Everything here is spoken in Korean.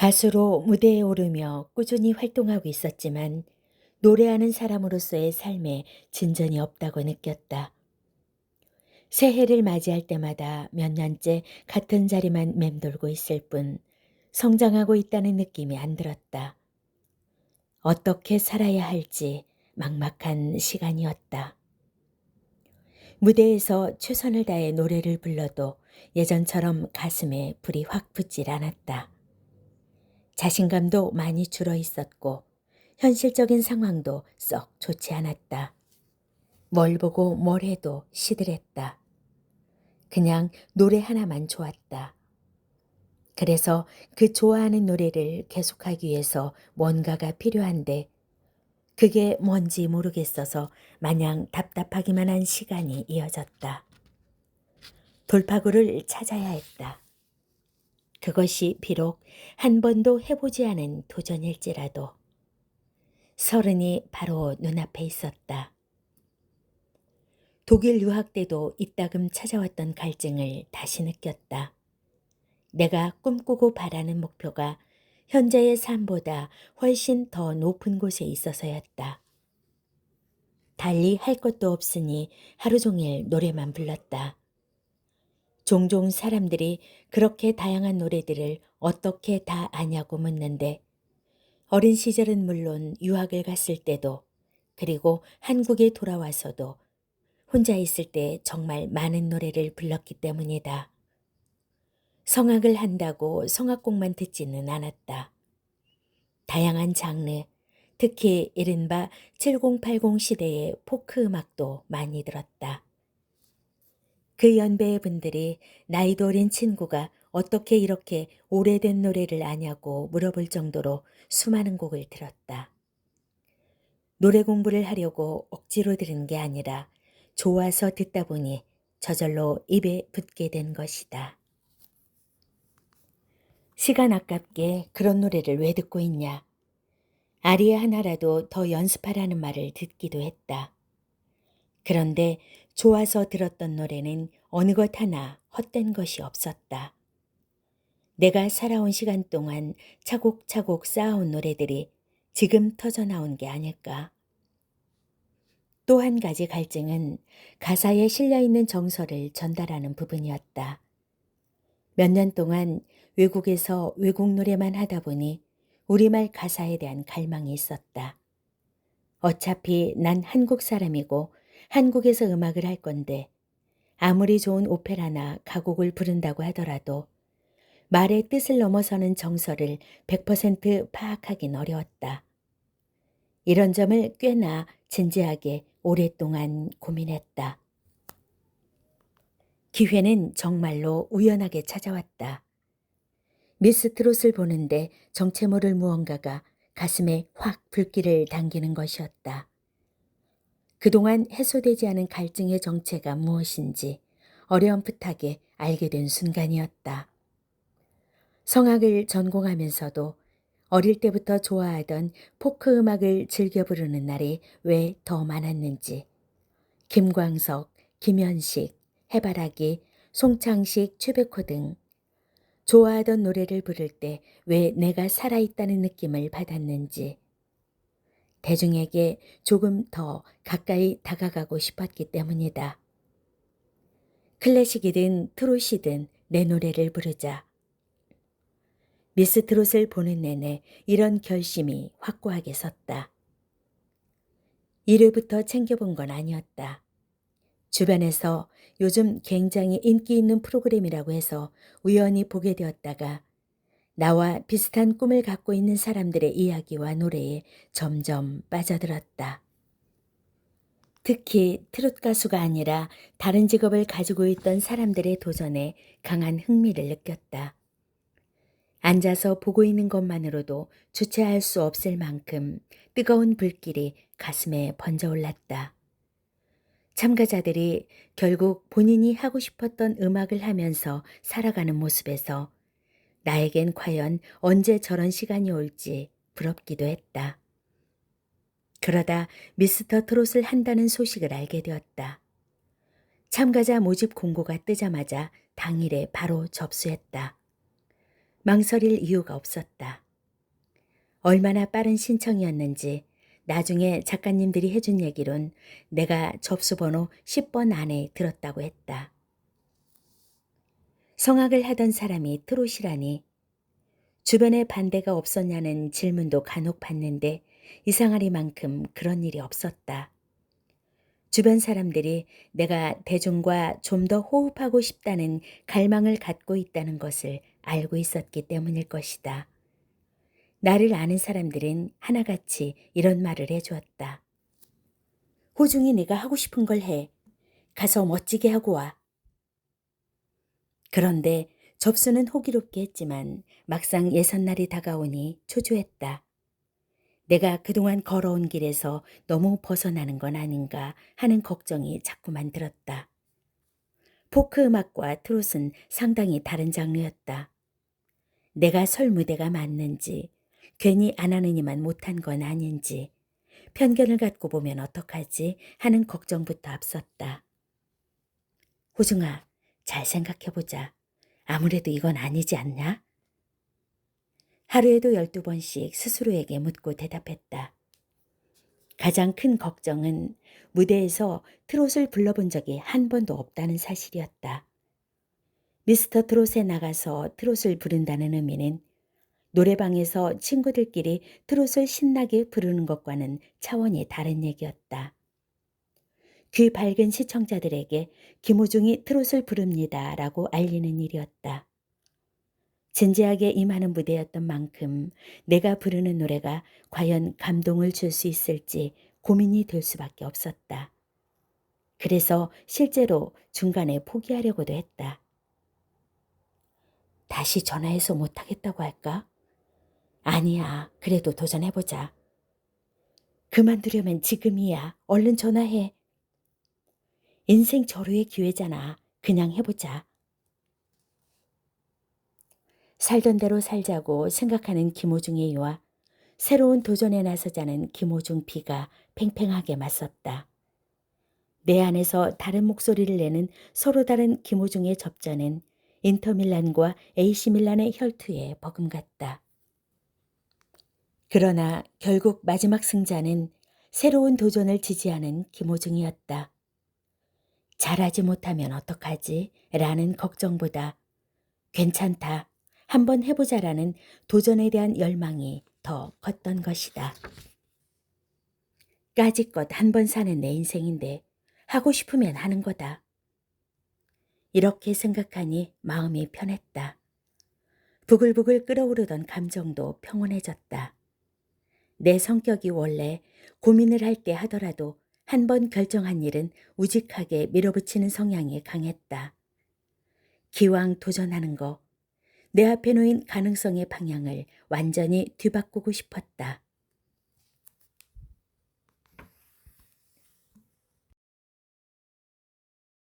가수로 무대에 오르며 꾸준히 활동하고 있었지만 노래하는 사람으로서의 삶에 진전이 없다고 느꼈다. 새해를 맞이할 때마다 몇 년째 같은 자리만 맴돌고 있을 뿐 성장하고 있다는 느낌이 안 들었다. 어떻게 살아야 할지 막막한 시간이었다. 무대에서 최선을 다해 노래를 불러도 예전처럼 가슴에 불이 확 붙질 않았다. 자신감도 많이 줄어 있었고 현실적인 상황도 썩 좋지 않았다. 뭘 보고 뭘 해도 시들했다. 그냥 노래 하나만 좋았다. 그래서 그 좋아하는 노래를 계속하기 위해서 뭔가가 필요한데 그게 뭔지 모르겠어서 마냥 답답하기만 한 시간이 이어졌다. 돌파구를 찾아야 했다. 그것이 비록 한 번도 해보지 않은 도전일지라도. 서른이 바로 눈앞에 있었다. 독일 유학 때도 이따금 찾아왔던 갈증을 다시 느꼈다. 내가 꿈꾸고 바라는 목표가 현재의 삶보다 훨씬 더 높은 곳에 있어서였다. 달리 할 것도 없으니 하루 종일 노래만 불렀다. 종종 사람들이 그렇게 다양한 노래들을 어떻게 다 아냐고 묻는데 어린 시절은 물론 유학을 갔을 때도 그리고 한국에 돌아와서도 혼자 있을 때 정말 많은 노래를 불렀기 때문이다. 성악을 한다고 성악곡만 듣지는 않았다. 다양한 장르, 특히 이른바 7080 시대의 포크 음악도 많이 들었다. 그 연배의 분들이 나이도 어린 친구가 어떻게 이렇게 오래된 노래를 아냐고 물어볼 정도로 수많은 곡을 들었다. 노래 공부를 하려고 억지로 들은 게 아니라 좋아서 듣다 보니 저절로 입에 붙게 된 것이다. 시간 아깝게 그런 노래를 왜 듣고 있냐. 아리아 하나라도 더 연습하라는 말을 듣기도 했다. 그런데 좋아서 들었던 노래는 어느 것 하나 헛된 것이 없었다. 내가 살아온 시간 동안 차곡차곡 쌓아온 노래들이 지금 터져나온 게 아닐까. 또 한 가지 갈증은 가사에 실려있는 정서를 전달하는 부분이었다. 몇 년 동안 외국에서 외국 노래만 하다 보니 우리말 가사에 대한 갈망이 있었다. 어차피 난 한국 사람이고 한국에서 음악을 할 건데 아무리 좋은 오페라나 가곡을 부른다고 하더라도 말의 뜻을 넘어서는 정서를 100% 파악하긴 어려웠다. 이런 점을 꽤나 진지하게 오랫동안 고민했다. 기회는 정말로 우연하게 찾아왔다. 미스트롯을 보는데 정체 모를 무언가가 가슴에 확 불길을 당기는 것이었다. 그동안 해소되지 않은 갈증의 정체가 무엇인지 어렴풋하게 알게 된 순간이었다. 성악을 전공하면서도 어릴 때부터 좋아하던 포크 음악을 즐겨 부르는 날이 왜 더 많았는지 김광석, 김현식, 해바라기, 송창식, 최백호 등 좋아하던 노래를 부를 때 왜 내가 살아있다는 느낌을 받았는지 대중에게 조금 더 가까이 다가가고 싶었기 때문이다. 클래식이든 트롯이든 내 노래를 부르자. 미스트롯을 보는 내내 이런 결심이 확고하게 섰다. 1회부터 챙겨본 건 아니었다. 주변에서 요즘 굉장히 인기 있는 프로그램이라고 해서 우연히 보게 되었다가 나와 비슷한 꿈을 갖고 있는 사람들의 이야기와 노래에 점점 빠져들었다. 특히 트롯 가수가 아니라 다른 직업을 가지고 있던 사람들의 도전에 강한 흥미를 느꼈다. 앉아서 보고 있는 것만으로도 주체할 수 없을 만큼 뜨거운 불길이 가슴에 번져올랐다. 참가자들이 결국 본인이 하고 싶었던 음악을 하면서 살아가는 모습에서 나에겐 과연 언제 저런 시간이 올지 부럽기도 했다. 그러다 미스터 트롯을 한다는 소식을 알게 되었다. 참가자 모집 공고가 뜨자마자 당일에 바로 접수했다. 망설일 이유가 없었다. 얼마나 빠른 신청이었는지 나중에 작가님들이 해준 얘기론 내가 접수번호 10번 안에 들었다고 했다. 성악을 하던 사람이 트롯이라니 주변에 반대가 없었냐는 질문도 간혹 받는데 이상하리만큼 그런 일이 없었다. 주변 사람들이 내가 대중과 좀 더 호흡하고 싶다는 갈망을 갖고 있다는 것을 알고 있었기 때문일 것이다. 나를 아는 사람들은 하나같이 이런 말을 해주었다. 호중이 네가 하고 싶은 걸 해. 가서 멋지게 하고 와. 그런데 접수는 호기롭게 했지만 막상 예선날이 다가오니 초조했다. 내가 그동안 걸어온 길에서 너무 벗어나는 건 아닌가 하는 걱정이 자꾸만 들었다. 포크 음악과 트롯은 상당히 다른 장르였다. 내가 설 무대가 맞는지, 괜히 안 하느니만 못한 건 아닌지, 편견을 갖고 보면 어떡하지 하는 걱정부터 앞섰다. 호중아, 잘 생각해보자. 아무래도 이건 아니지 않냐? 하루에도 12번씩 스스로에게 묻고 대답했다. 가장 큰 걱정은 무대에서 트롯을 불러본 적이 한 번도 없다는 사실이었다. 미스터 트롯에 나가서 트롯을 부른다는 의미는 노래방에서 친구들끼리 트롯을 신나게 부르는 것과는 차원이 다른 얘기였다. 귀 밝은 시청자들에게 김호중이 트롯을 부릅니다 라고 알리는 일이었다. 진지하게 임하는 무대였던 만큼 내가 부르는 노래가 과연 감동을 줄 수 있을지 고민이 될 수밖에 없었다. 그래서 실제로 중간에 포기하려고도 했다. 다시 전화해서 못하겠다고 할까? 아니야, 그래도 도전해보자. 그만두려면 지금이야. 얼른 전화해. 인생 절호의 기회잖아. 그냥 해보자. 살던 대로 살자고 생각하는 김호중의 유와 새로운 도전에 나서자는 김호중 B가 팽팽하게 맞섰다. 내 안에서 다른 목소리를 내는 서로 다른 김호중의 접전은 인터밀란과 AC밀란의 혈투에 버금갔다. 그러나 결국 마지막 승자는 새로운 도전을 지지하는 김호중이었다. 잘하지 못하면 어떡하지? 라는 걱정보다 괜찮다. 한번 해보자라는 도전에 대한 열망이 더 컸던 것이다. 까짓것 한 번 사는 내 인생인데 하고 싶으면 하는 거다. 이렇게 생각하니 마음이 편했다. 부글부글 끓어오르던 감정도 평온해졌다. 내 성격이 원래 고민을 할 때 하더라도 한 번 결정한 일은 우직하게 밀어붙이는 성향이 강했다. 기왕 도전하는 거, 내 앞에 놓인 가능성의 방향을 완전히 뒤바꾸고 싶었다.